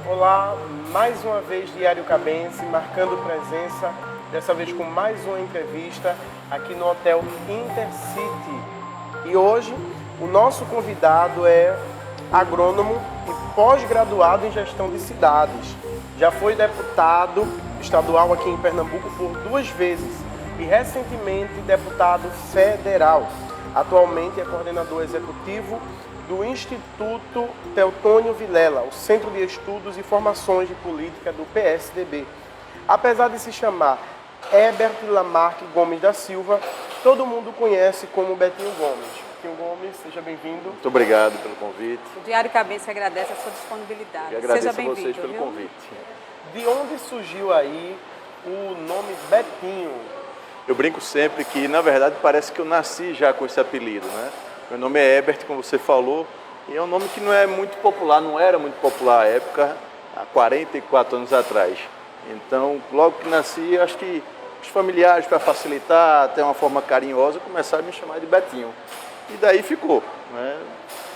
Olá, mais uma vez Diário Cabense, marcando presença, dessa vez com mais uma entrevista aqui no Hotel Intercity. E hoje o nosso convidado é agrônomo e pós-graduado em gestão de cidades. Já foi deputado estadual aqui em Pernambuco por 2 vezes e recentemente deputado federal. Atualmente é coordenador executivo do Instituto Teotônio Vilela, o Centro de Estudos e Formações de Política do PSDB. Apesar de se chamar Herbert Lamarque Gomes da Silva, todo mundo conhece como Betinho Gomes. Betinho Gomes, seja bem-vindo. Muito obrigado pelo convite. O Diário Cabense agradece a sua disponibilidade. Eu agradeço seja a vocês pelo viu? convite. De onde surgiu aí o nome Betinho? Eu brinco sempre que, na verdade, parece que eu nasci já com esse apelido, né? Meu nome é Herbert, como você falou, e é um nome que não é muito popular, não era muito popular à época, há 44 anos atrás. Então, logo que nasci, acho que os familiares, para facilitar, até uma forma carinhosa, começaram a me chamar de Betinho. E daí ficou, né?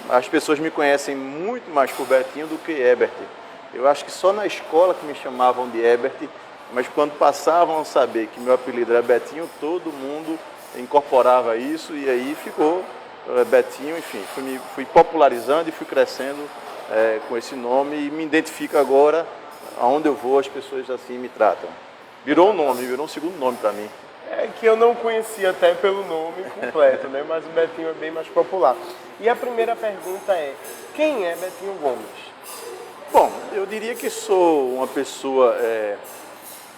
As pessoas me conhecem muito mais por Betinho do que Herbert. Eu acho que só na escola que me chamavam de Herbert, mas quando passavam a saber que meu apelido era Betinho, todo mundo incorporava isso e aí ficou Betinho, enfim, fui popularizando e fui crescendo com esse nome e me identifico agora, aonde eu vou as pessoas assim me tratam. Virou um nome, virou um segundo nome para mim. É que eu não conhecia até pelo nome completo, né? Mas o Betinho é bem mais popular. E a primeira pergunta é, quem é Betinho Gomes? Bom, eu diria que sou uma pessoa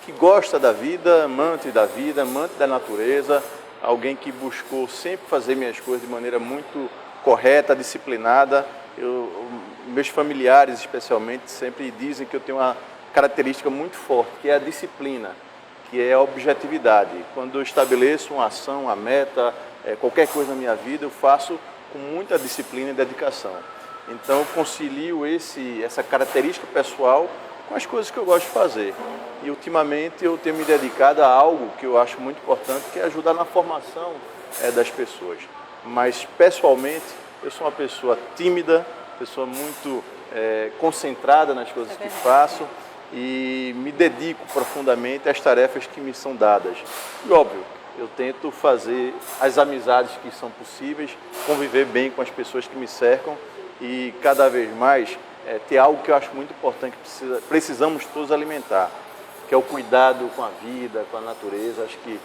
que gosta da vida, amante da natureza, alguém que buscou sempre fazer minhas coisas de maneira muito correta, disciplinada. Meus familiares, especialmente, sempre dizem que eu tenho uma característica muito forte, que é a disciplina, que é a objetividade. Quando eu estabeleço uma ação, uma meta, qualquer coisa na minha vida, eu faço com muita disciplina e dedicação. Então, eu concilio essa característica pessoal com as coisas que eu gosto de fazer. E, ultimamente, eu tenho me dedicado a algo que eu acho muito importante, que é ajudar na formação das pessoas. Mas, pessoalmente, eu sou uma pessoa tímida, pessoa muito concentrada nas coisas que faço e me dedico profundamente às tarefas que me são dadas. E, óbvio, eu tento fazer as amizades que são possíveis, conviver bem com as pessoas que me cercam e, cada vez mais, ter algo que eu acho muito importante, que precisamos todos alimentar, que é o cuidado com a vida, com a natureza. Acho que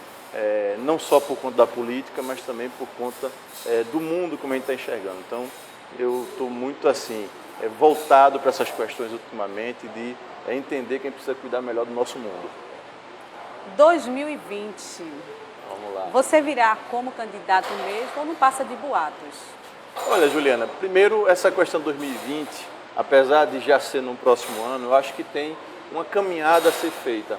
não só por conta da política, mas também por conta do mundo como a gente está enxergando. Então, eu estou muito assim, voltado para essas questões ultimamente, de entender que a gente precisa cuidar melhor do nosso mundo. 2020. Vamos lá. Você virá como candidato mesmo ou não passa de boatos? Olha, Juliana, primeiro essa questão de 2020, apesar de já ser no próximo ano, eu acho que tem uma caminhada a ser feita.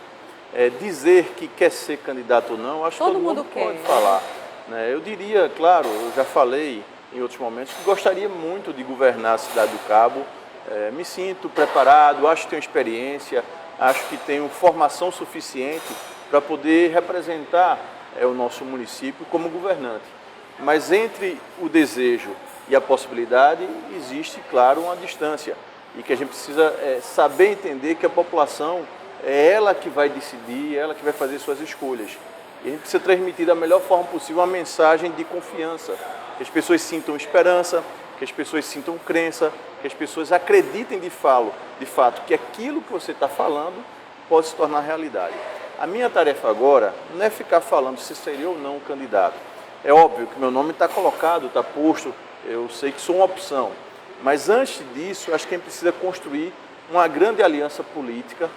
Dizer que quer ser candidato ou não, acho que todo mundo pode falar. Né? Eu diria, claro, eu já falei em outros momentos, que gostaria muito de governar a cidade do Cabo. Me sinto preparado, acho que tenho experiência, acho que tenho formação suficiente para poder representar o nosso município como governante. Mas entre o desejo e a possibilidade, existe, claro, uma distância. E que a gente precisa saber entender que a população é ela que vai decidir, ela que vai fazer suas escolhas. E a gente precisa transmitir da melhor forma possível uma mensagem de confiança. Que as pessoas sintam esperança, que as pessoas sintam crença, que as pessoas acreditem de fato que aquilo que você está falando pode se tornar realidade. A minha tarefa agora não é ficar falando se seria ou não um candidato. É óbvio que meu nome está colocado, está posto, eu sei que sou uma opção. Mas antes disso, acho que a gente precisa construir uma grande aliança política,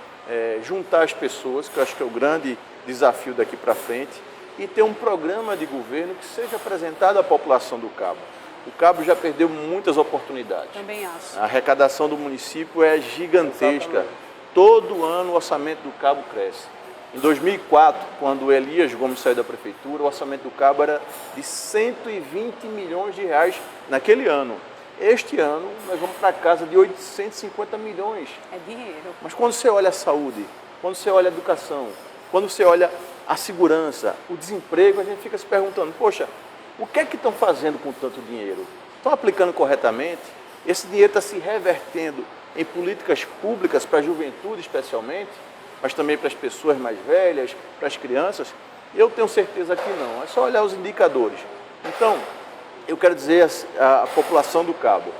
juntar as pessoas, que eu acho que é o grande desafio daqui para frente, e ter um programa de governo que seja apresentado à população do Cabo. O Cabo já perdeu muitas oportunidades. Também acho. A arrecadação do município é gigantesca. Exatamente. Todo ano o orçamento do Cabo cresce. Em 2004, quando Elias Gomes saiu da prefeitura, o orçamento do Cabo era de 120 milhões de reais naquele ano. Este ano, nós vamos para casa de 850 milhões. É dinheiro. Mas quando você olha a saúde, quando você olha a educação, quando você olha a segurança, o desemprego, a gente fica se perguntando, poxa, O que é que estão fazendo com tanto dinheiro? Estão aplicando corretamente? Esse dinheiro está se revertendo em políticas públicas para a juventude especialmente, mas também para as pessoas mais velhas, para as crianças? Eu tenho certeza que não, é só olhar os indicadores. Então, eu quero dizer à população do Cabo,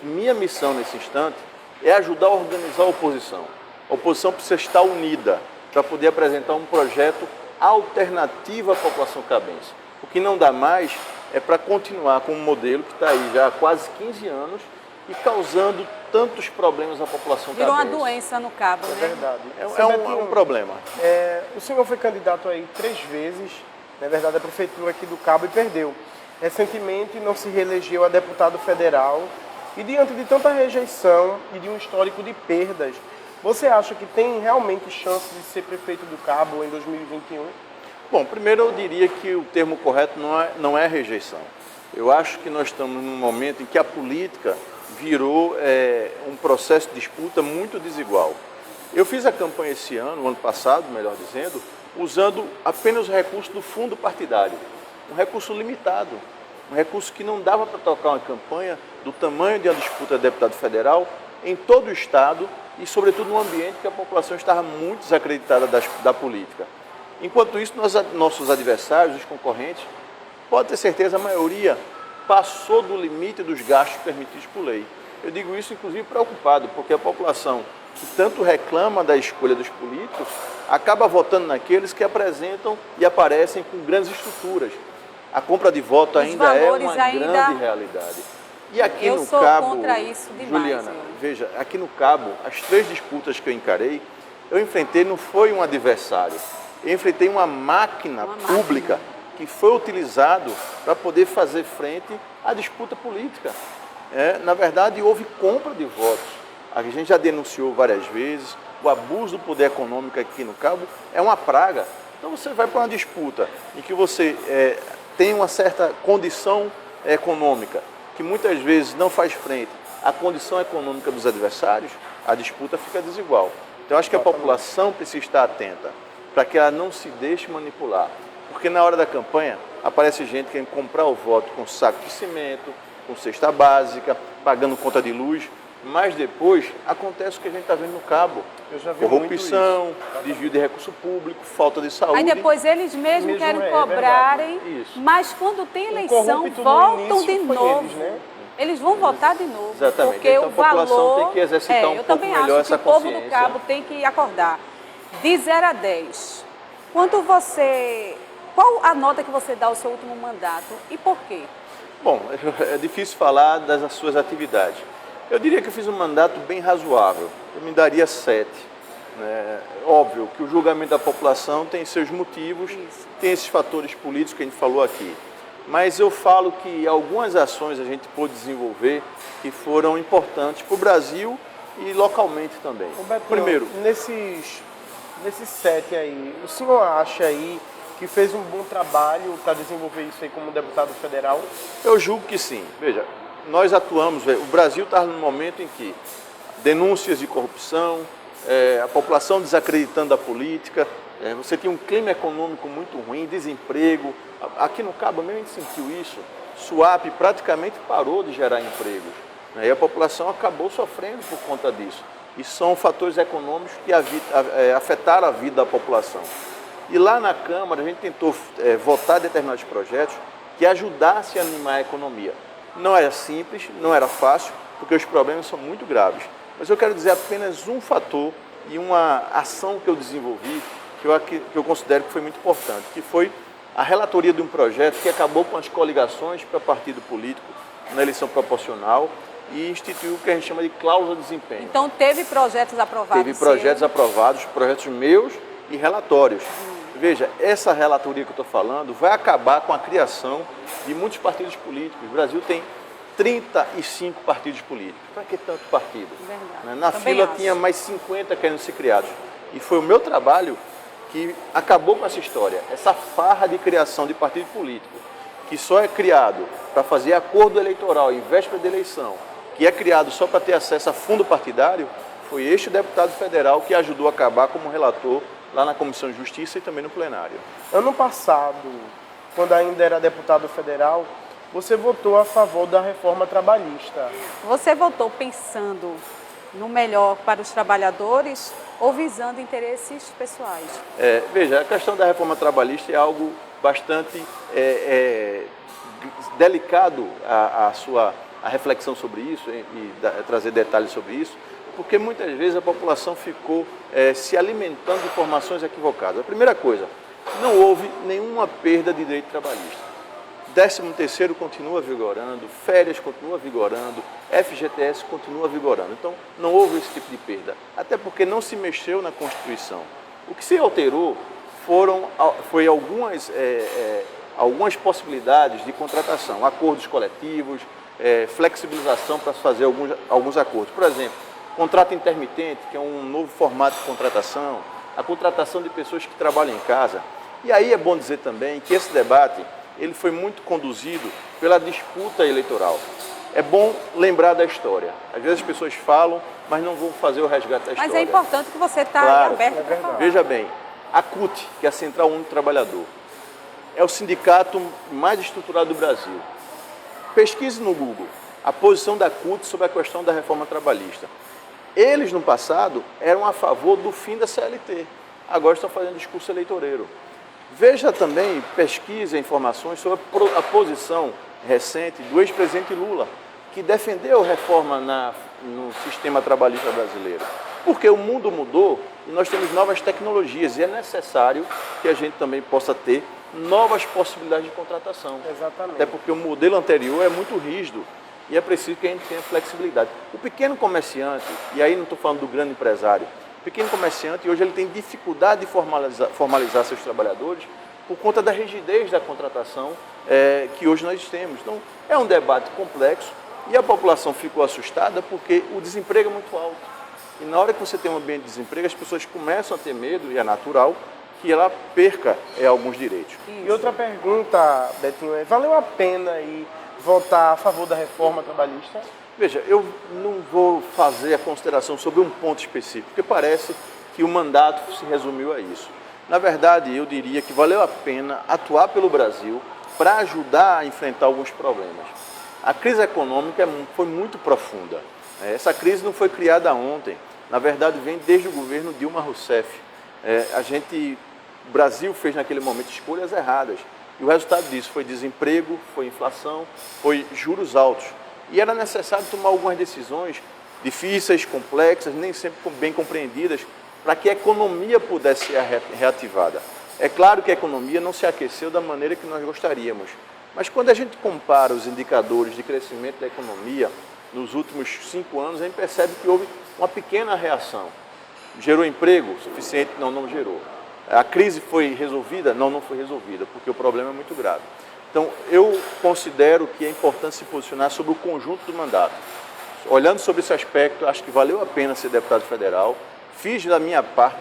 minha missão nesse instante é ajudar a organizar a oposição. A oposição precisa estar unida para poder apresentar um projeto alternativo à população cabense. O que não dá mais é para continuar com um modelo que está aí já há quase 15 anos e causando tantos problemas à população cabense. Virou uma doença no Cabo, né? É verdade. É um problema. O senhor foi candidato aí 3 vezes, na verdade, à prefeitura aqui do Cabo e perdeu. Recentemente não se reelegeu a deputado federal e diante de tanta rejeição e de um histórico de perdas, você acha que tem realmente chance de ser prefeito do Cabo em 2021? Bom, primeiro eu diria que o termo correto não é rejeição. Eu acho que nós estamos num momento em que a política virou um processo de disputa muito desigual. Eu fiz a campanha esse ano, o ano passado, melhor dizendo, usando apenas o recurso do fundo partidário. Um recurso limitado, um recurso que não dava para tocar uma campanha do tamanho de uma disputa de deputado federal em todo o estado e, sobretudo, num ambiente que a população estava muito desacreditada da política. Enquanto isso, nossos adversários, os concorrentes, pode ter certeza, a maioria passou do limite dos gastos permitidos por lei. Eu digo isso, inclusive, preocupado, porque a população que tanto reclama da escolha dos políticos acaba votando naqueles que apresentam e aparecem com grandes estruturas. A compra de voto ainda é uma grande realidade. E aqui no Cabo, contra isso demais, Juliana, veja, aqui no Cabo, as 3 disputas que eu encarei, eu enfrentei, não foi um adversário, eu enfrentei uma máquina pública que foi utilizado para poder fazer frente à disputa política. Na verdade, houve compra de votos. A gente já denunciou várias vezes, o abuso do poder econômico aqui no Cabo é uma praga. Então você vai para uma disputa em que você tem uma certa condição econômica, que muitas vezes não faz frente à condição econômica dos adversários, a disputa fica desigual. Então, acho que a população precisa estar atenta para que ela não se deixe manipular. Porque na hora da campanha, aparece gente querendo comprar o voto com saco de cimento, com cesta básica, pagando conta de luz, mas depois acontece o que a gente está vendo no Cabo. Eu já vi corrupção, desvio de recurso público, falta de saúde. Aí depois eles mesmos querem cobrarem, mas quando tem eleição, voltam de novo. Eles vão votar de novo. Exatamente. Porque então, o valor, a população tem que exercitar um pouco melhor essa consciência. Eu também acho que o povo do Cabo tem que acordar. De 0 a 10, qual a nota que você dá ao seu último mandato e por quê? Bom, é difícil falar das suas atividades. Eu diria que eu fiz um mandato bem razoável, eu me daria 7. Óbvio que o julgamento da população tem seus motivos, tem esses fatores políticos que a gente falou aqui. Mas eu falo que algumas ações a gente pôde desenvolver que foram importantes para o Brasil e localmente também. Betinho, primeiro, nesses 7 aí, o senhor acha aí que fez um bom trabalho para desenvolver isso aí como deputado federal? Eu julgo que sim. Veja, nós atuamos, o Brasil está num momento em que denúncias de corrupção, a população desacreditando a política, você tem um clima econômico muito ruim, desemprego. Aqui no Cabo mesmo a gente sentiu isso. Suape praticamente parou de gerar empregos. E a população acabou sofrendo por conta disso. E são fatores econômicos que afetaram a vida da população. E lá na Câmara a gente tentou votar determinados projetos que ajudassem a animar a economia. Não era simples, não era fácil, porque os problemas são muito graves. Mas eu quero dizer apenas um fator e uma ação que eu desenvolvi, que eu considero que foi muito importante, que foi a relatoria de um projeto que acabou com as coligações para partido político na eleição proporcional e instituiu o que a gente chama de cláusula de desempenho. Então teve projetos aprovados? Teve projetos aprovados, projetos meus e relatórios. Veja, essa relatoria que eu estou falando vai acabar com a criação de muitos partidos políticos. O Brasil tem 35 partidos políticos. Para que tanto partido? Verdade. Na fila tinha mais 50 querendo ser criados. E foi o meu trabalho que acabou com essa história, essa farra de criação de partido político, que só é criado para fazer acordo eleitoral em véspera de eleição, que é criado só para ter acesso a fundo partidário, foi este deputado federal que ajudou a acabar como relator lá na Comissão de Justiça e também no plenário. Ano passado, quando ainda era deputado federal, você votou a favor da reforma trabalhista. Você votou pensando no melhor para os trabalhadores ou visando interesses pessoais? Veja, a questão da reforma trabalhista é algo bastante delicado a reflexão sobre isso trazer detalhes sobre isso, porque muitas vezes a população ficou se alimentando de informações equivocadas. A primeira coisa, não houve nenhuma perda de direito trabalhista. 13º continua vigorando, férias continua vigorando, FGTS continua vigorando. Então, não houve esse tipo de perda, até porque não se mexeu na Constituição. O que se alterou foi algumas possibilidades de contratação, acordos coletivos, flexibilização para fazer alguns acordos. Por exemplo, contrato intermitente, que é um novo formato de contratação, a contratação de pessoas que trabalham em casa. E aí é bom dizer também que esse debate ele foi muito conduzido pela disputa eleitoral. É bom lembrar da história. Às vezes as pessoas falam, mas não vão fazer o resgate da história. Mas é importante que você está claro, aberto para falar. Veja bem, a CUT, que é a Central Única do Trabalhador, é o sindicato mais estruturado do Brasil. Pesquise no Google a posição da CUT sobre a questão da reforma trabalhista. Eles, no passado, eram a favor do fim da CLT. Agora estão fazendo discurso eleitoreiro. Veja também, pesquisa informações sobre a posição recente do ex-presidente Lula, que defendeu a reforma no sistema trabalhista brasileiro. Porque o mundo mudou e nós temos novas tecnologias e é necessário que a gente também possa ter novas possibilidades de contratação. Exatamente. Até porque o modelo anterior é muito rígido e é preciso que a gente tenha flexibilidade. O pequeno comerciante, e aí não estou falando do grande empresário, o pequeno comerciante hoje ele tem dificuldade de formalizar seus trabalhadores por conta da rigidez da contratação que hoje nós temos. Então, é um debate complexo e a população ficou assustada porque o desemprego é muito alto. E na hora que você tem um ambiente de desemprego, as pessoas começam a ter medo, e é natural, que ela perca alguns direitos. E outra pergunta, Betinho, valeu a pena votar a favor da reforma trabalhista? Veja, eu não vou fazer a consideração sobre um ponto específico, porque parece que o mandato se resumiu a isso. Na verdade, eu diria que valeu a pena atuar pelo Brasil para ajudar a enfrentar alguns problemas. A crise econômica foi muito profunda. Essa crise não foi criada ontem. Na verdade, vem desde o governo Dilma Rousseff. O Brasil fez naquele momento escolhas erradas. E o resultado disso foi desemprego, foi inflação, foi juros altos. E era necessário tomar algumas decisões difíceis, complexas, nem sempre bem compreendidas, para que a economia pudesse ser reativada. É claro que a economia não se aqueceu da maneira que nós gostaríamos, mas quando a gente compara os indicadores de crescimento da economia nos últimos 5 anos, a gente percebe que houve uma pequena reação. Gerou emprego suficiente? Não, não gerou. A crise foi resolvida? Não, não foi resolvida, porque o problema é muito grave. Então, eu considero que é importante se posicionar sobre o conjunto do mandato. Olhando sobre esse aspecto, acho que valeu a pena ser deputado federal, fiz da minha parte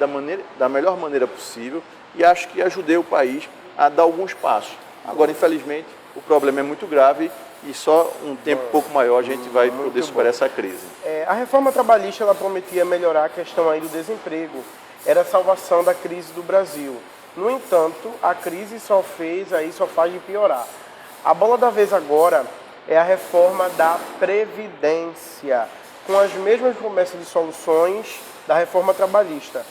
da melhor maneira possível e acho que ajudei o país a dar alguns passos. Agora, infelizmente, o problema é muito grave e só um tempo pouco maior a gente vai poder superar essa crise. A reforma trabalhista ela prometia melhorar a questão aí do desemprego, era a salvação da crise do Brasil. No entanto, a crise só faz de piorar. A bola da vez agora é a reforma da Previdência, com as mesmas promessas de soluções da reforma trabalhista.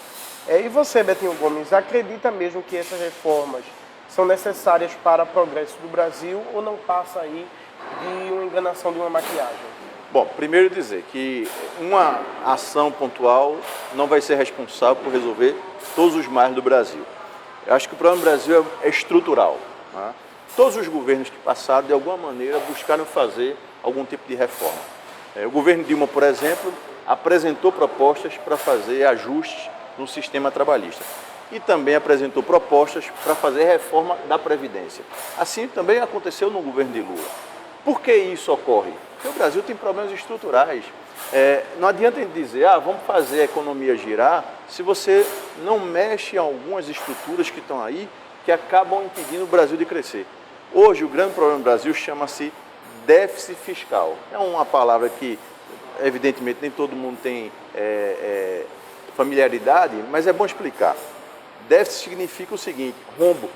E você, Betinho Gomes, acredita mesmo que essas reformas são necessárias para o progresso do Brasil ou não passa aí de uma enganação, de uma maquiagem? Bom, primeiro dizer que uma ação pontual não vai ser responsável por resolver todos os males do Brasil. Eu acho que o problema do Brasil é estrutural. Né? Todos os governos que passaram, de alguma maneira, buscaram fazer algum tipo de reforma. O governo Dilma, por exemplo, apresentou propostas para fazer ajustes no sistema trabalhista. E também apresentou propostas para fazer reforma da Previdência. Assim também aconteceu no governo de Lula. Por que isso ocorre? Porque o Brasil tem problemas estruturais. Não adianta a gente dizer, vamos fazer a economia girar, se você não mexe em algumas estruturas que estão aí, que acabam impedindo o Brasil de crescer. Hoje, o grande problema do Brasil chama-se déficit fiscal. É uma palavra que, evidentemente, nem todo mundo tem familiaridade, mas é bom explicar. Déficit significa o seguinte, rombo.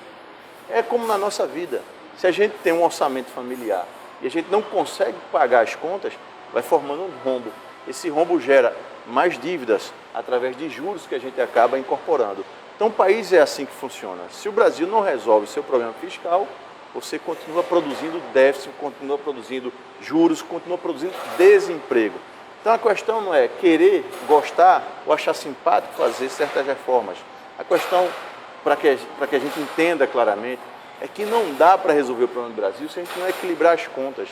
É como na nossa vida. Se a gente tem um orçamento familiar e a gente não consegue pagar as contas, vai formando um rombo. Esse rombo gera mais dívidas através de juros que a gente acaba incorporando. Então o país é assim que funciona. Se o Brasil não resolve seu problema fiscal, você continua produzindo déficit, continua produzindo juros, continua produzindo desemprego. Então a questão não é querer, gostar ou achar simpático fazer certas reformas. A questão, para que a gente entenda claramente, é que não dá para resolver o problema do Brasil se a gente não equilibrar as contas.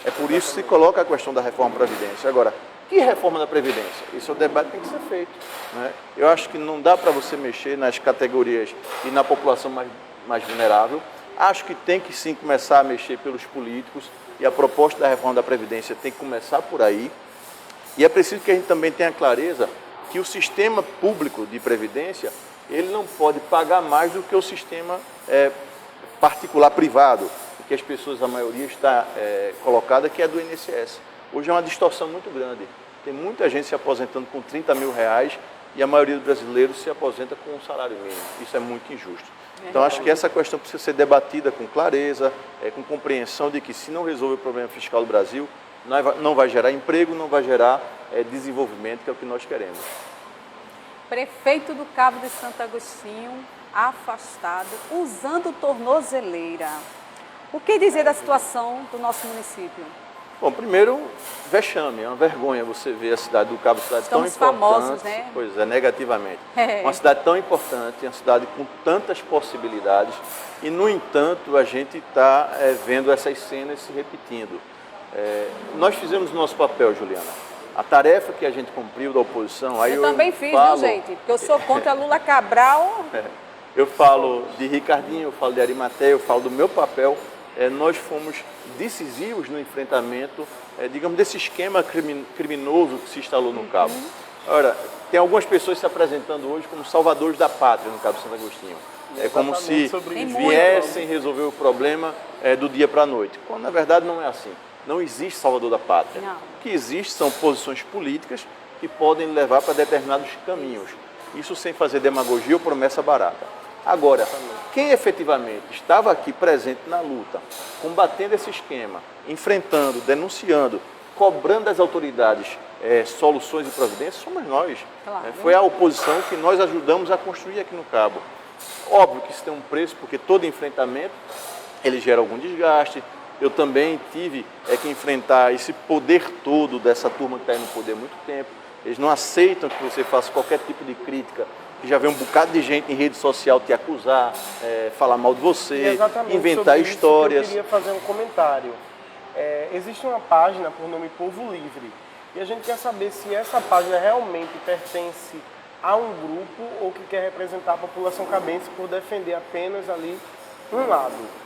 É por isso que se coloca a questão da reforma da Previdência. Agora, que reforma da Previdência? Esse é o debate que tem que ser feito, né? Eu acho que não dá para você mexer nas categorias e na população mais vulnerável. Acho que tem que sim começar a mexer pelos políticos e a proposta da reforma da Previdência tem que começar por aí. E é preciso que a gente também tenha clareza que o sistema público de Previdência, ele não pode pagar mais do que o sistema particular privado, que as pessoas, a maioria está colocada, que é do INSS. Hoje é uma distorção muito grande. Tem muita gente se aposentando com 30 mil reais e a maioria dos brasileiros se aposenta com um salário mínimo. Isso é muito injusto. Então, acho que essa questão precisa ser debatida com clareza, com compreensão de que se não resolver o problema fiscal do Brasil, não vai gerar emprego, não vai gerar desenvolvimento, que é o que nós queremos. Prefeito do Cabo de Santo Agostinho, afastado, usando tornozeleira. O que dizer da situação do nosso município? Bom, primeiro, vexame, é uma vergonha você ver a cidade do Cabo, cidade tão importante. Famosos, né? Pois é, negativamente. Uma cidade tão importante, uma cidade com tantas possibilidades e, no entanto, a gente está vendo essas cenas se repetindo. Nós fizemos o nosso papel, Juliana. A tarefa que a gente cumpriu da oposição... Aí eu também fiz, viu, gente? Porque eu sou contra Lula Cabral. Eu falo de Ricardinho, eu falo de Arimateia, eu falo do meu papel. Nós fomos decisivos no enfrentamento, digamos, desse esquema criminoso que se instalou no Cabo. Ora, tem algumas pessoas se apresentando hoje como salvadores da pátria no Cabo Santo Agostinho. É como se viessem resolver o problema do dia para a noite, quando na verdade não é assim. Não existe salvador da pátria. Não. O que existe são posições políticas que podem levar para determinados caminhos. Isso sem fazer demagogia ou promessa barata. Agora, quem efetivamente estava aqui presente na luta, combatendo esse esquema, enfrentando, denunciando, cobrando das autoridades soluções e providências, somos nós. Claro. Foi a oposição que nós ajudamos a construir aqui no Cabo. Óbvio que isso tem um preço, porque todo enfrentamento ele gera algum desgaste. Eu também tive que enfrentar esse poder todo dessa turma que está aí no poder há muito tempo. Eles não aceitam que você faça qualquer tipo de crítica, que já vem um bocado de gente em rede social te acusar, falar mal de você, inventar histórias. Eu queria fazer um comentário. Existe uma página por nome Povo Livre, e a gente quer saber se essa página realmente pertence a um grupo ou que quer representar a população cabense por defender apenas ali um lado.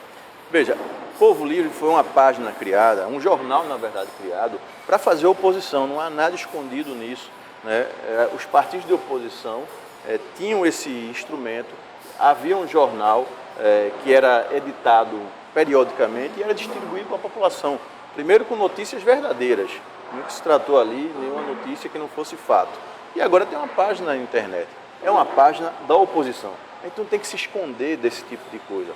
Veja, Povo Livre foi uma página criada, um jornal, na verdade, criado, para fazer oposição, não há nada escondido nisso, né? Os partidos de oposição tinham esse instrumento, havia um jornal que era editado periodicamente e era distribuído para a população, primeiro com notícias verdadeiras, nunca se tratou ali nenhuma notícia que não fosse fato. E agora tem uma página na internet, é uma página da oposição, então tem que se esconder desse tipo de coisa.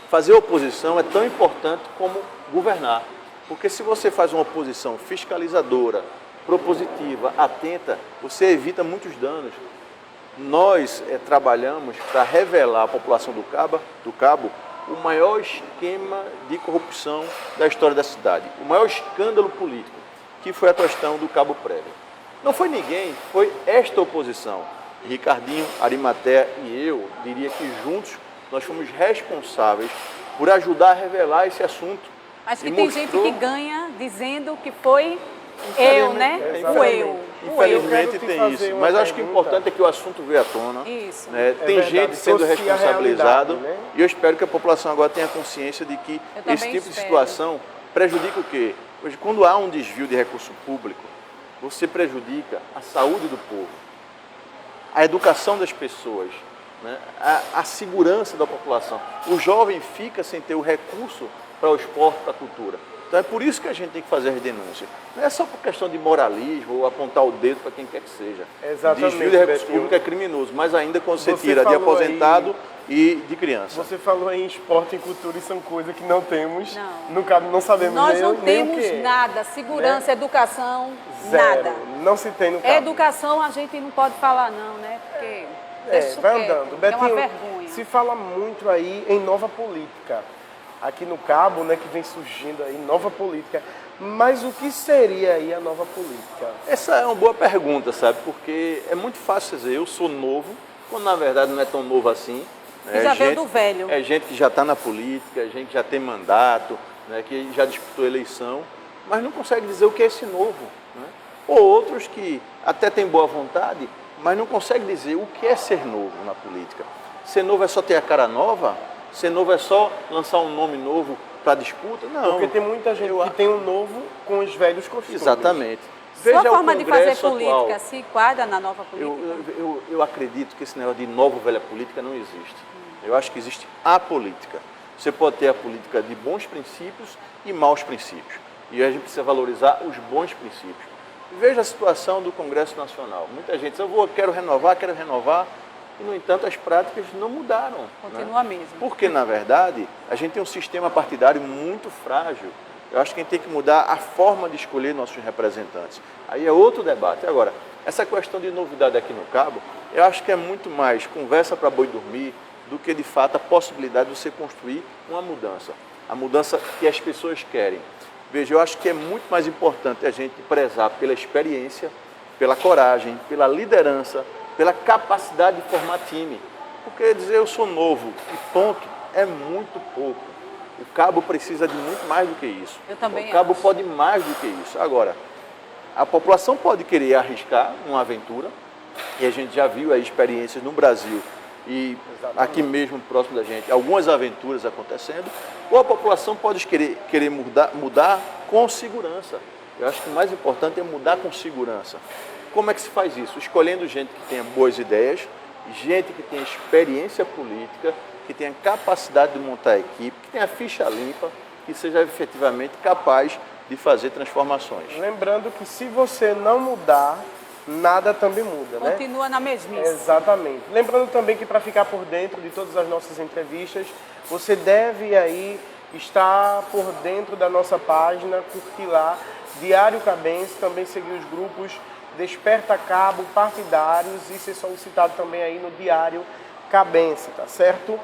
Fazer oposição é tão importante como governar, porque se você faz uma oposição fiscalizadora, propositiva, atenta, você evita muitos danos. Nós trabalhamos para revelar à população do Cabo o maior esquema de corrupção da história da cidade, o maior escândalo político, que foi a questão do Cabo Prévio. Não foi ninguém, foi esta oposição. Ricardinho, Arimateia e eu, diria que juntos, nós fomos responsáveis por ajudar a revelar esse assunto. Mas que tem gente que ganha dizendo que foi eu, né? O eu. Infelizmente tem isso. Mas acho que o importante é que o assunto veio à tona. Isso. Tem gente sendo responsabilizada. Né? E eu espero que a população agora tenha consciência de que esse tipo de situação prejudica o quê? Hoje, quando há um desvio de recurso público, você prejudica a saúde do povo, a educação das pessoas, né? A segurança da população. O jovem fica sem ter o recurso para o esporte, para a cultura. Então é por isso que a gente tem que fazer as denúncias. Não é só por questão de moralismo ou apontar o dedo para quem quer que seja. Exatamente, Desvio de recurso Betinho. público é criminoso, mas ainda quando você Você tira de falou aposentado e de criança. Você falou em esporte e cultura e são coisas que não temos. Não. No caso, não sabemos Nós nem, não nem o temos que é. nada, segurança, educação, Zero. nada. Não se tem no cabo. Educação a gente não pode falar não, né? Porque deixa isso vai quieto, andando. é uma Betinho, vergonha. se fala muito aí em nova política. Aqui no Cabo, né, que vem surgindo aí, nova política. Mas o que seria aí a nova política? Essa é uma boa pergunta, sabe? Porque é muito fácil dizer, eu sou novo, quando na verdade não é tão novo assim. E já veio do velho. É gente que já está na política, é gente que já tem mandato, né, que já disputou eleição, mas não consegue dizer o que é esse novo. Né? Ou outros que até têm boa vontade, mas não conseguem dizer o que é ser novo na política. Ser novo é só ter a cara nova? Ser novo é só lançar um nome novo para disputa? Não. Porque tem muita gente que tem um novo com os velhos costumes. Exatamente. Sua Veja forma o de fazer Congresso política atual. se enquadra na nova política? Eu acredito que esse negócio de nova velha política não existe. Eu acho que existe a política. Você pode ter a política de bons princípios e maus princípios. E a gente precisa valorizar os bons princípios. Veja a situação do Congresso Nacional. Muita gente diz, quero renovar, e, no entanto, as práticas não mudaram. Continua né? mesmo. Porque, na verdade, a gente tem um sistema partidário muito frágil. Eu acho que a gente tem que mudar a forma de escolher nossos representantes. Aí é outro debate. Agora, essa questão de novidade aqui no Cabo, eu acho que é muito mais conversa para boi dormir do que, de fato, a possibilidade de você construir uma mudança. A mudança que as pessoas querem. Veja, eu acho que é muito mais importante a gente prezar pela experiência, pela coragem, pela liderança, pela capacidade de formar time. Porque dizer eu sou novo e ponto é muito pouco. O Cabo precisa de muito mais do que isso. Eu também O Cabo acho. pode mais do que isso. Agora, a população pode querer arriscar uma aventura, e a gente já viu aí experiências no Brasil e aqui mesmo próximo da gente, algumas aventuras acontecendo, ou a população pode querer mudar com segurança. Eu acho que o mais importante é mudar com segurança. Como é que se faz isso? Escolhendo gente que tenha boas ideias, gente que tenha experiência política, que tenha capacidade de montar a equipe, que tenha ficha limpa, que seja efetivamente capaz de fazer transformações. Lembrando que se você não mudar, nada também muda, né? Continua na mesmice. Exatamente. Lembrando também que para ficar por dentro de todas as nossas entrevistas, você deve aí estar por dentro da nossa página, curtir lá, Diário Cabense, também seguir os grupos Desperta Cabo, partidários e ser solicitado também aí no Diário Cabense, tá certo?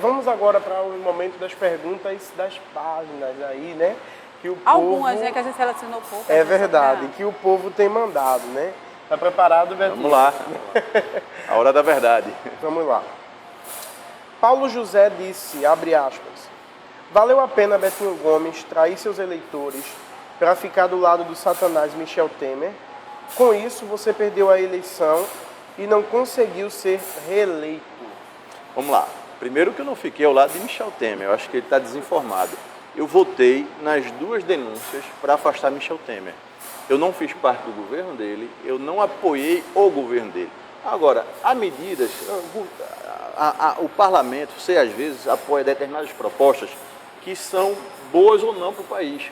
Vamos agora para o momento das perguntas das páginas aí, né? Que o Algumas, povo... né, que a gente selecionou pouco. É verdade, que o povo tem mandado, né? Tá preparado, Betinho? Vamos lá. A hora da verdade. Vamos lá. Paulo José disse, abre aspas, valeu a pena Betinho Gomes trair seus eleitores para ficar do lado do satanás Michel Temer? Com isso, você perdeu a eleição e não conseguiu ser reeleito. Vamos lá. Primeiro que eu não fiquei ao lado de Michel Temer, eu acho que ele está desinformado. Eu votei nas duas denúncias para afastar Michel Temer. Eu não fiz parte do governo dele, eu não apoiei o governo dele. Agora, há medidas, o parlamento, você às vezes apoia determinadas propostas que são boas ou não para o país,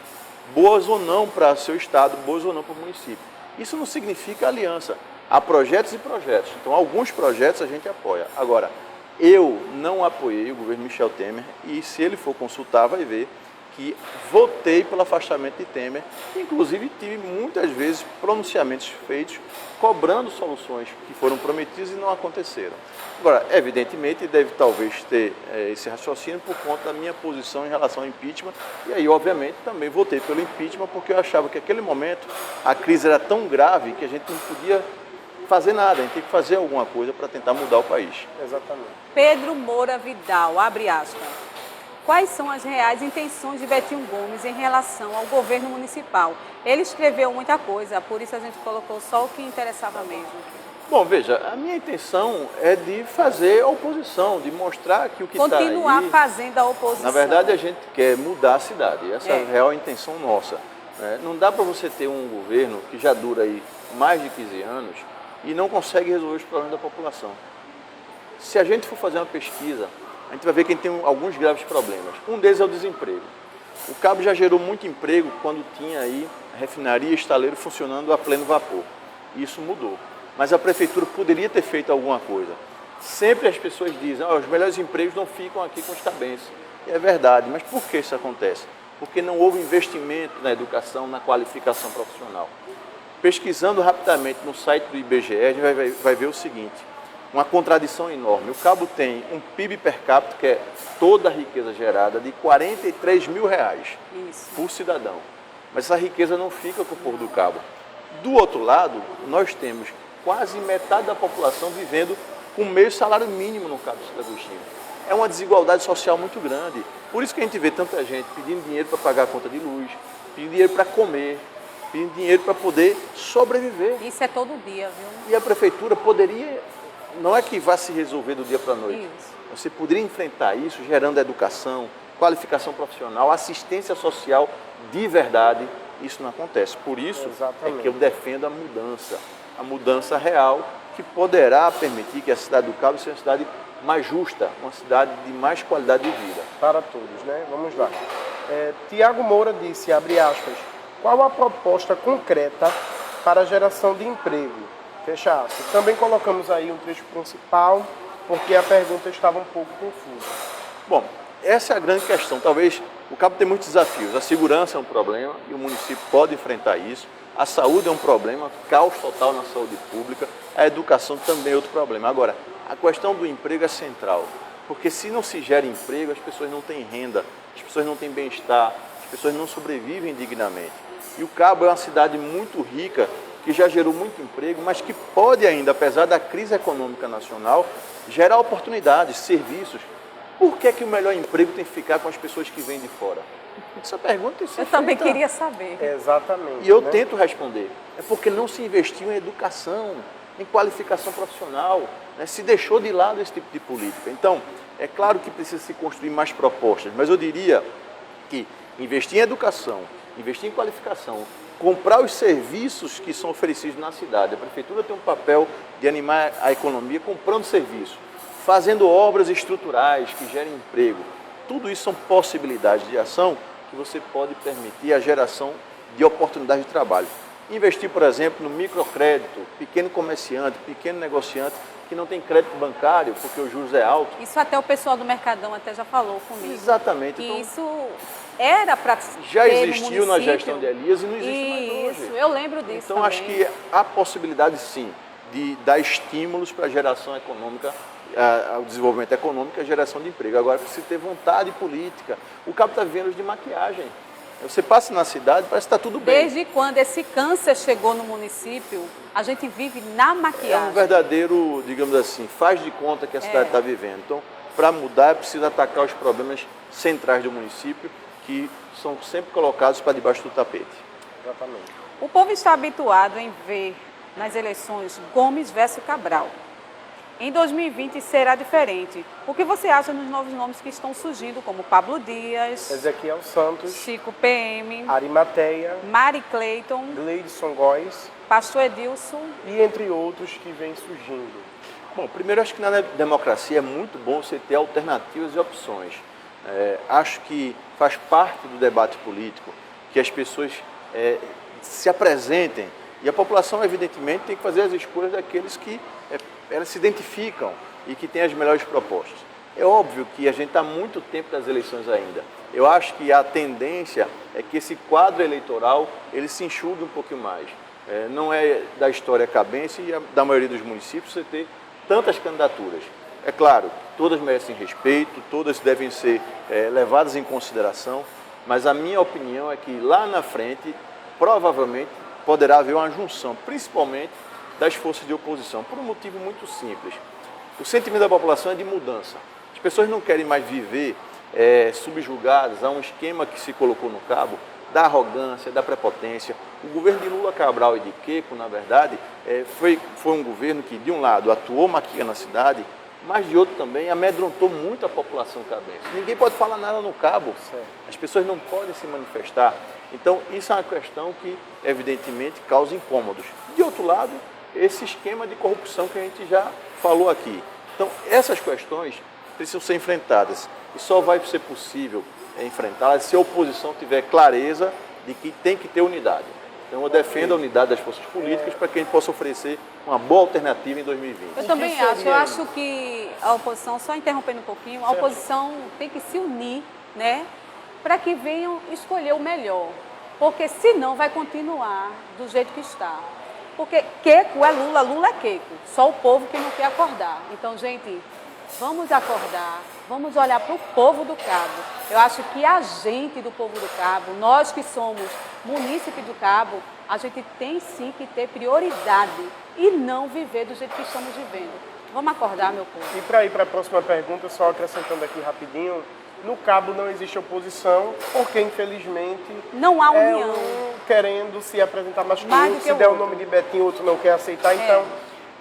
boas ou não para seu estado, boas ou não para o município. Isso não significa aliança. Há projetos e projetos. Então, alguns projetos a gente apoia. Agora, eu não apoiei o governo Michel Temer e, se ele for consultar, vai ver que votei pelo afastamento de Temer. Inclusive, tive muitas vezes pronunciamentos feitos cobrando soluções que foram prometidas e não aconteceram. Agora, evidentemente, deve talvez ter esse raciocínio por conta da minha posição em relação ao impeachment. E aí, obviamente, também votei pelo impeachment porque eu achava que naquele momento a crise era tão grave que a gente não podia fazer nada, a gente tem que fazer alguma coisa para tentar mudar o país. Exatamente. Pedro Moura Vidal, abre aspas. Quais são as reais intenções de Betinho Gomes em relação ao governo municipal? Ele escreveu muita coisa, por isso a gente colocou só o que interessava mesmo. Bom, veja, a minha intenção é de fazer a oposição, de mostrar que o que está aí... Continuar fazendo a oposição. Na verdade, a gente quer mudar a cidade, essa é a real intenção nossa. Né? Não dá para você ter um governo que já dura aí mais de 15 anos e não consegue resolver os problemas da população. Se a gente for fazer uma pesquisa, a gente vai ver que a gente tem alguns graves problemas. Um deles é o desemprego. O Cabo já gerou muito emprego quando tinha aí a refinaria e estaleiro funcionando a pleno vapor. Isso mudou. Mas a prefeitura poderia ter feito alguma coisa. Sempre as pessoas dizem, os melhores empregos não ficam aqui com os cabenses. E é verdade, mas por que isso acontece? Porque não houve investimento na educação, na qualificação profissional. Pesquisando rapidamente no site do IBGE, a gente vai ver o seguinte, uma contradição enorme. O Cabo tem um PIB per capita, que é toda a riqueza gerada, de R$ 43 mil por cidadão. Mas essa riqueza não fica com o povo do Cabo. Do outro lado, nós temos quase metade da população vivendo com meio salário mínimo no Cabo Santo Agostinho. É uma desigualdade social muito grande. Por isso que a gente vê tanta gente pedindo dinheiro para pagar a conta de luz, pedindo dinheiro para comer, pedindo dinheiro para poder sobreviver. Isso é todo dia, viu? E a prefeitura poderia, não é que vá se resolver do dia para a noite, Isso. você poderia enfrentar isso gerando educação, qualificação profissional, assistência social de verdade. Isso não acontece. Por isso é que eu defendo a mudança real, que poderá permitir que a cidade do Cabo seja uma cidade mais justa, uma cidade de mais qualidade de vida. Para todos, né? Vamos lá. Tiago Moura disse, abre aspas, qual a proposta concreta para a geração de emprego? Fecha aspas. Também colocamos aí um trecho principal, porque a pergunta estava um pouco confusa. Bom, essa é a grande questão. Talvez o Cabo tem muitos desafios. A segurança é um problema e o município pode enfrentar isso. A saúde é um problema, caos total na saúde pública. A educação também é outro problema. Agora, a questão do emprego é central, porque se não se gera emprego, as pessoas não têm renda, as pessoas não têm bem-estar, as pessoas não sobrevivem dignamente. E o Cabo é uma cidade muito rica, que já gerou muito emprego, mas que pode ainda, apesar da crise econômica nacional, gerar oportunidades, serviços. Por que que o melhor emprego tem que ficar com as pessoas que vêm de fora? Essa pergunta tem que ser Eu também feita. queria saber. Exatamente. E eu né? tento responder. É porque não se investiu em educação, em qualificação profissional, né? Se deixou de lado esse tipo de política. Então, é claro que precisa se construir mais propostas, mas eu diria que investir em educação, investir em qualificação, comprar os serviços que são oferecidos na cidade. A prefeitura tem um papel de animar a economia comprando serviços, fazendo obras estruturais que gerem emprego. Tudo isso são possibilidades de ação que você pode permitir a geração de oportunidades de trabalho. Investir, por exemplo, no microcrédito, pequeno comerciante, pequeno negociante que não tem crédito bancário porque o juros é alto. Isso até o pessoal do Mercadão até já falou comigo. Exatamente. Que Então, isso era para já existiu na gestão de Elias e não existe mais hoje. Isso, eu lembro disso Então, também. acho que há possibilidade, sim, de dar estímulos para a geração econômica, ao desenvolvimento econômico e a geração de emprego. Agora, precisa ter vontade política. O Cabo está vivendo de maquiagem. Você passa na cidade, parece que está tudo bem. Desde quando esse câncer chegou no município, a gente vive na É maquiagem. um verdadeiro, digamos assim, faz de conta que a cidade está vivendo. Então, para mudar, é preciso atacar os problemas centrais do município, que são sempre colocados para debaixo do tapete. Exatamente. O povo está habituado em ver nas eleições Gomes versus Cabral. Em 2020 será diferente. O que você acha nos novos nomes que estão surgindo, como Pablo Dias, Ezequiel Santos, Chico PM, Arimateia, Mari Cleiton, Gleidson Góes Pastor Edilson? e entre outros que vêm surgindo. Bom, primeiro, acho que na democracia é muito bom você ter alternativas e opções. Acho que faz parte do debate político que as pessoas se apresentem e a população, evidentemente, tem que fazer as escolhas daqueles que elas se identificam e que têm as melhores propostas. É óbvio que a gente está há muito tempo das eleições ainda. Eu acho que a tendência é que esse quadro eleitoral ele se enxugue um pouquinho mais. Não é da história cabense e da maioria dos municípios você ter tantas candidaturas. É claro, todas merecem respeito, todas devem ser levadas em consideração, mas a minha opinião é que lá na frente, provavelmente, poderá haver uma junção, principalmente das forças de oposição, por um motivo muito simples. O sentimento da população é de mudança. As pessoas não querem mais viver subjugadas a um esquema que se colocou no Cabo, da arrogância, da prepotência. O governo de Lula Cabral e de Queco, na verdade, foi um governo que, de um lado, atuou maquia na cidade, mas de outro também amedrontou muito a população cabense. Ninguém pode falar nada no Cabo, as pessoas não podem se manifestar. Então, isso é uma questão que, evidentemente, causa incômodos. De outro lado, esse esquema de corrupção que a gente já falou aqui. Então, essas questões precisam ser enfrentadas. E só vai ser possível enfrentá-la se a oposição tiver clareza de que tem que ter unidade. Então eu defendo a unidade das forças políticas para que a gente possa oferecer uma boa alternativa em 2020. Eu também acho. Eu acho que a oposição, só interrompendo um pouquinho, a oposição tem que se unir, né, para que venham escolher o melhor. Porque senão vai continuar do jeito que está. Porque Queco é Lula, Lula é Queco. Só o povo que não quer acordar. Então, gente, vamos acordar, vamos olhar para o povo do Cabo. Eu acho que a gente do povo do Cabo, nós que somos munícipe do Cabo, a gente tem sim que ter prioridade e não viver do jeito que estamos vivendo. Vamos acordar, meu povo. E para ir para a próxima pergunta, só acrescentando aqui rapidinho, no Cabo não existe oposição, porque infelizmente não há união. Um querendo se apresentar mais que Mais outro, do que se o der o outro. nome de Betinho, outro não quer aceitar, então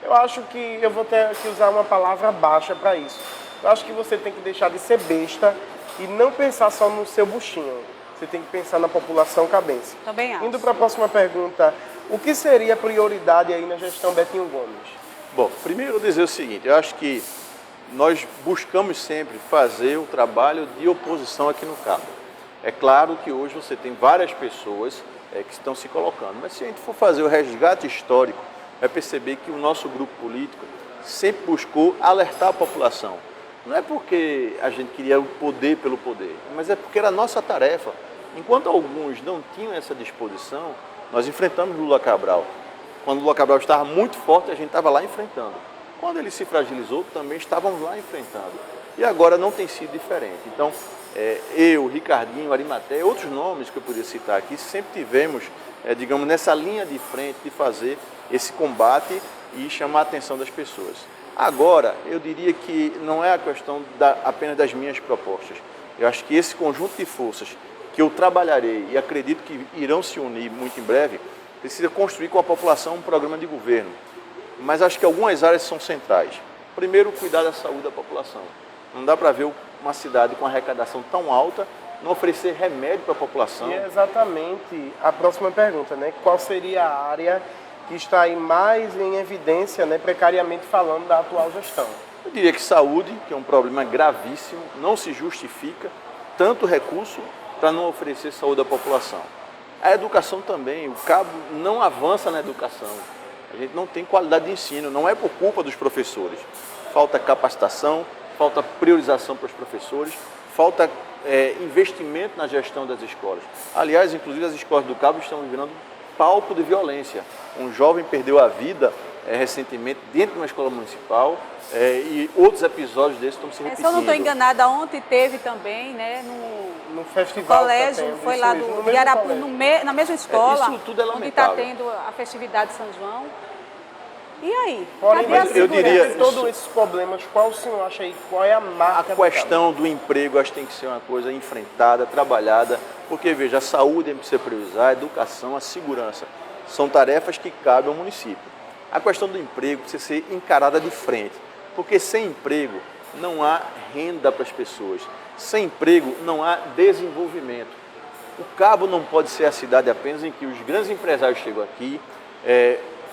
eu acho que eu vou ter que usar uma palavra baixa para isso. Eu acho que você tem que deixar de ser besta e não pensar só no seu buchinho. Você tem que pensar na população cabense. Também acho. Indo para a próxima pergunta, o que seria prioridade aí na gestão Betinho Gomes? Bom, primeiro eu dizer o seguinte, eu acho que nós buscamos sempre fazer o trabalho de oposição aqui no Cabo. É claro que hoje você tem várias pessoas que estão se colocando, mas se a gente for fazer o resgate histórico, vai perceber que o nosso grupo político sempre buscou alertar a população. Não é porque a gente queria o poder pelo poder, mas é porque era nossa tarefa. Enquanto alguns não tinham essa disposição, nós enfrentamos Lula Cabral. Quando Lula Cabral estava muito forte, a gente estava lá enfrentando. Quando ele se fragilizou, também estávamos lá enfrentando. E agora não tem sido diferente. Então, eu, Ricardinho, Arimaté, outros nomes que eu poderia citar aqui, sempre tivemos, digamos, nessa linha de frente de fazer esse combate e chamar a atenção das pessoas. Agora, eu diria que não é a questão apenas das minhas propostas. Eu acho que esse conjunto de forças que eu trabalharei e acredito que irão se unir muito em breve, precisa construir com a população um programa de governo. Mas acho que algumas áreas são centrais. Primeiro, cuidar da saúde da população. Não dá para ver uma cidade com arrecadação tão alta não oferecer remédio para a população. E é exatamente a próxima pergunta, né? Qual seria a área que está aí mais em evidência, né, precariamente falando, da atual gestão? Eu diria que saúde, que é um problema gravíssimo, não se justifica tanto recurso para não oferecer saúde à população. A educação também, o Cabo não avança na educação. A gente não tem qualidade de ensino, não é por culpa dos professores. Falta capacitação, falta priorização para os professores, falta investimento na gestão das escolas. Aliás, inclusive as escolas do Cabo estão virando palco de violência. Um jovem perdeu a vida recentemente dentro de uma escola municipal e outros episódios desses estão se repetindo. Se eu não estou enganada, ontem teve também, né, no festival colégio, tá tendo, foi lá mesmo, do Iarapu, na mesma escola, isso tudo é onde está lamentável. tendo a festividade de São João. E aí? Porém, Cadê a mas eu segurança? diria- de todos esses problemas, qual o senhor acha aí, qual é a marca A questão do emprego, acho que tem que ser uma coisa enfrentada, trabalhada, porque, veja, a saúde tem que ser priorizar, a educação, a segurança. São tarefas que cabem ao município. A questão do emprego precisa ser encarada de frente, porque sem emprego não há renda para as pessoas. Sem emprego não há desenvolvimento. O Cabo não pode ser a cidade apenas em que os grandes empresários chegam aqui,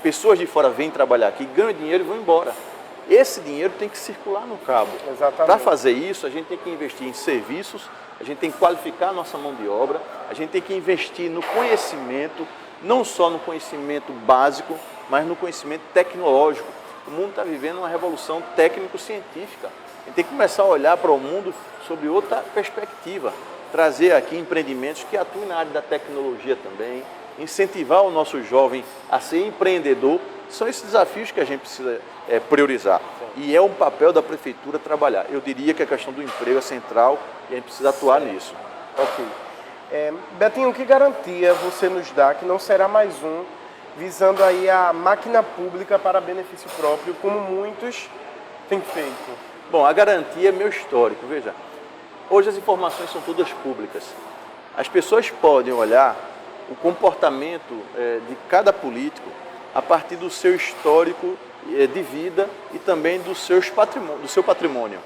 pessoas de fora vêm trabalhar aqui, ganham dinheiro e vão embora. Esse dinheiro tem que circular no Cabo. Exatamente. Para fazer isso, a gente tem que investir em serviços, a gente tem que qualificar a nossa mão de obra, a gente tem que investir no conhecimento, não só no conhecimento básico, mas no conhecimento tecnológico. O mundo está vivendo uma revolução técnico-científica. A gente tem que começar a olhar para o mundo sobre outra perspectiva, trazer aqui empreendimentos que atuem na área da tecnologia também, incentivar o nosso jovem a ser empreendedor. São esses desafios que a gente precisa priorizar. E é um papel da prefeitura trabalhar. Eu diria que a questão do emprego é central e a gente precisa atuar nisso. Ok. Betinho, que garantia você nos dá que não será mais um visando aí a máquina pública para benefício próprio, como muitos têm feito? Bom, a garantia é meu histórico, veja. Hoje as informações são todas públicas. As pessoas podem olhar o comportamento de cada político a partir do seu histórico de vida e também do seu patrimônio.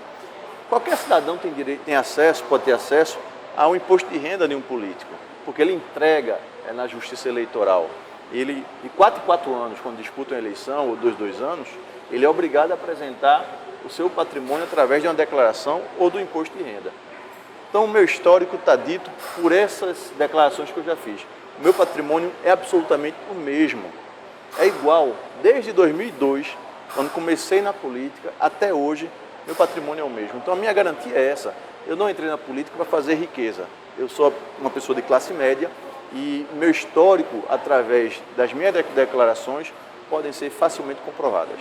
Qualquer cidadão tem acesso, pode ter acesso ao imposto de renda de um político, porque ele entrega na justiça eleitoral. Ele, de 4 em 4 anos, quando disputa uma eleição, ou 2 anos, ele é obrigado a apresentar o seu patrimônio através de uma declaração ou do imposto de renda. Então, o meu histórico está dito por essas declarações que eu já fiz. O meu patrimônio é absolutamente o mesmo. É igual. Desde 2002, quando comecei na política, até hoje, meu patrimônio é o mesmo. Então, a minha garantia é essa. Eu não entrei na política para fazer riqueza. Eu sou uma pessoa de classe média e meu histórico, através das minhas declarações, podem ser facilmente comprovadas.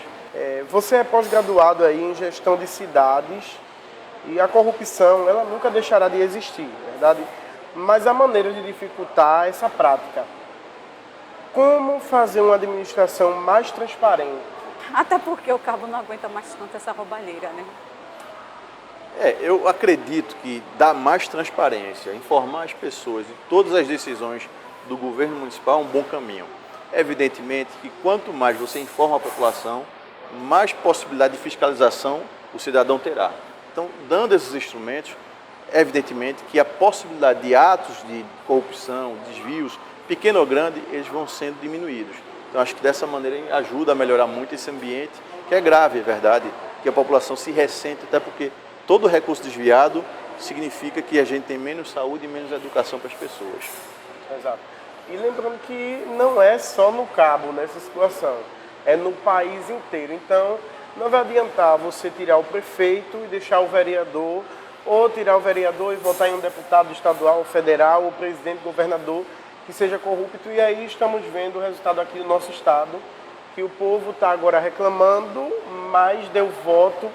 Você é pós-graduado aí em gestão de cidades e a corrupção, ela nunca deixará de existir, verdade? Mas há maneira de dificultar essa prática. Como fazer uma administração mais transparente? Até porque o cabo não aguenta mais tanto essa roubalheira, né? Eu acredito que dar mais transparência, informar as pessoas de todas as decisões do governo municipal é um bom caminho. Evidentemente que quanto mais você informa a população, mais possibilidade de fiscalização o cidadão terá. Então, dando esses instrumentos, evidentemente que a possibilidade de atos de corrupção, desvios, pequeno ou grande, eles vão sendo diminuídos. Então, acho que dessa maneira ajuda a melhorar muito esse ambiente, que é grave, é verdade, que a população se ressente, até porque todo recurso desviado significa que a gente tem menos saúde e menos educação para as pessoas. Exato. E lembrando que não é só no Cabo nessa situação, é no país inteiro. Então, não vai adiantar você tirar o prefeito e deixar o vereador, ou tirar o vereador e votar em um deputado estadual, federal, ou presidente, governador, que seja corrupto. E aí estamos vendo o resultado aqui do nosso estado, que o povo está agora reclamando, mas deu voto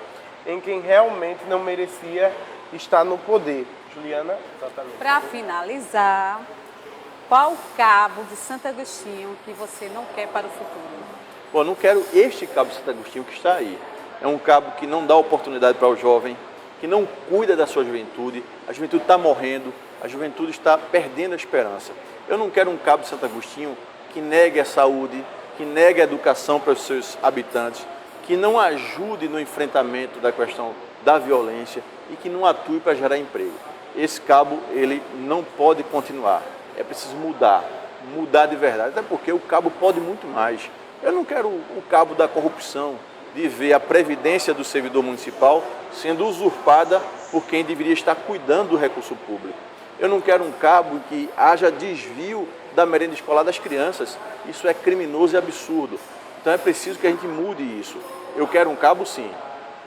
em quem realmente não merecia estar no poder. Juliana, exatamente. Para finalizar, qual cabo de Santo Agostinho que você não quer para o futuro? Bom, não quero este cabo de Santo Agostinho que está aí. É um cabo que não dá oportunidade para o jovem, que não cuida da sua juventude. A juventude está morrendo, a juventude está perdendo a esperança. Eu não quero um cabo de Santo Agostinho que negue a saúde, que negue a educação para os seus habitantes, que não ajude no enfrentamento da questão da violência e que não atue para gerar emprego. Esse cabo, ele não pode continuar. É preciso mudar de verdade, até porque o cabo pode muito mais. Eu não quero o cabo da corrupção, de ver a previdência do servidor municipal sendo usurpada por quem deveria estar cuidando do recurso público. Eu não quero um cabo em que haja desvio da merenda escolar das crianças. Isso é criminoso e absurdo. Então é preciso que a gente mude isso. Eu quero um cabo, sim,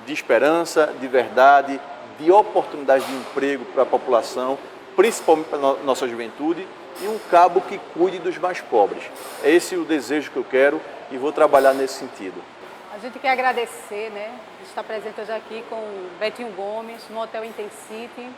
de esperança, de verdade, de oportunidade de emprego para a população, principalmente para a nossa juventude, e um cabo que cuide dos mais pobres. É esse o desejo que eu quero e vou trabalhar nesse sentido. A gente quer agradecer, né, de estar presente hoje aqui com o Betinho Gomes, no Hotel Intercity.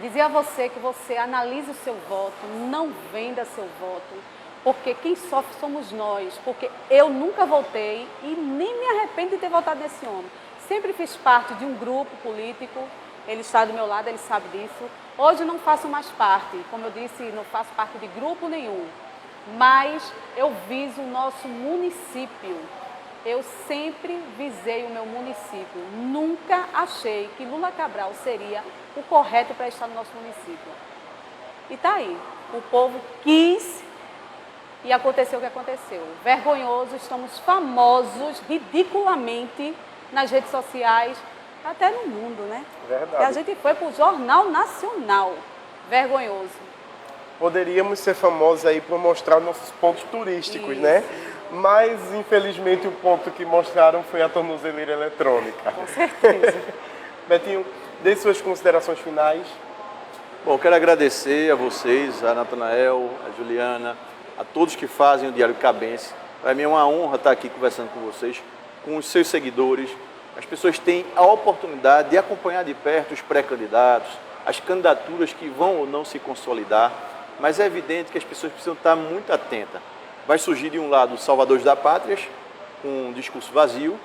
Dizer a você que você analise o seu voto, não venda seu voto, porque quem sofre somos nós, porque eu nunca votei e nem me arrependo de ter votado nesse homem. Sempre fiz parte de um grupo político, ele está do meu lado, ele sabe disso. Hoje não faço mais parte, como eu disse, não faço parte de grupo nenhum, mas eu viso o nosso município. Eu sempre visei o meu município. Nunca achei que Lula Cabral seria o correto para estar no nosso município. E está aí. O povo quis e aconteceu o que aconteceu. Vergonhoso, estamos famosos ridiculamente nas redes sociais, até no mundo, né? Verdade. E a gente foi para o Jornal Nacional. Vergonhoso. Poderíamos ser famosos aí por mostrar nossos pontos turísticos, Isso. né? Mas, infelizmente, o ponto que mostraram foi a tornozeleira eletrônica. Com certeza. Betinho, dê suas considerações finais. Bom, quero agradecer a vocês, a Natanael, a Juliana, a todos que fazem o Diário Cabense. Para mim é uma honra estar aqui conversando com vocês, com os seus seguidores. As pessoas têm a oportunidade de acompanhar de perto os pré-candidatos, as candidaturas que vão ou não se consolidar, mas é evidente que as pessoas precisam estar muito atentas. Vai surgir de um lado os salvadores da pátria, com um discurso vazio,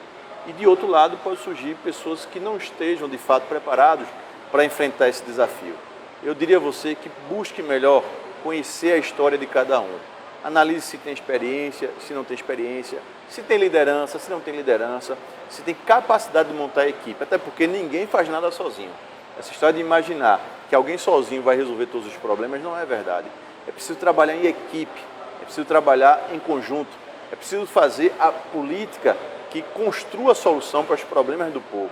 e de outro lado pode surgir pessoas que não estejam de fato preparados para enfrentar esse desafio. Eu diria a você que busque melhor conhecer a história de cada um. Analise se tem experiência, se não tem experiência, se tem liderança, se não tem liderança, se tem capacidade de montar a equipe, até porque ninguém faz nada sozinho. Essa história de imaginar que alguém sozinho vai resolver todos os problemas não é verdade. É preciso trabalhar em equipe, é preciso trabalhar em conjunto, é preciso fazer a política que construa a solução para os problemas do povo.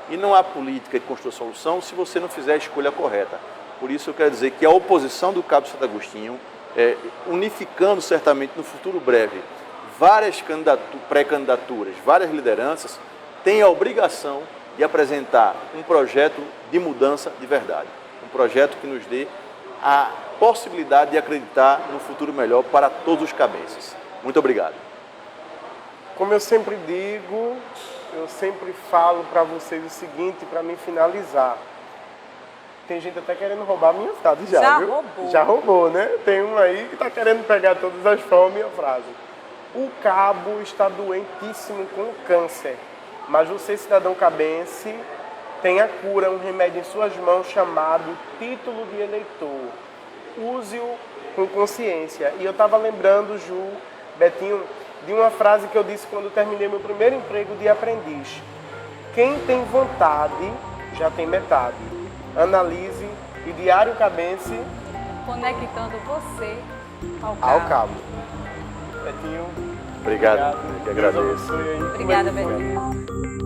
E não há política que construa a solução se você não fizer a escolha correta. Por isso eu quero dizer que a oposição do Cabo Santo Agostinho, unificando certamente no futuro breve várias pré-candidaturas, várias lideranças, tem a obrigação de apresentar um projeto de mudança de verdade. Um projeto que nos dê a possibilidade de acreditar no futuro melhor para todos os cabenses. Muito obrigado. Como eu sempre digo, eu sempre falo para vocês o seguinte, para me finalizar. Tem gente até querendo roubar a minha frase já, viu? Roubou. Já roubou, né? Tem um aí que está querendo pegar todas as formas e a frase. O cabo está doentíssimo com câncer, mas você, cidadão cabense, tem a cura, um remédio em suas mãos chamado título de eleitor. Use-o com consciência. E eu estava lembrando, Ju, Betinho, de uma frase que eu disse quando terminei meu primeiro emprego de aprendiz. Quem tem vontade, já tem metade. Analise e Diário Cabense Conectando você ao ao cabo. cabo. Betinho, Obrigado. Eu que Deus agradeço. abençoe aí. Obrigada, Betinho.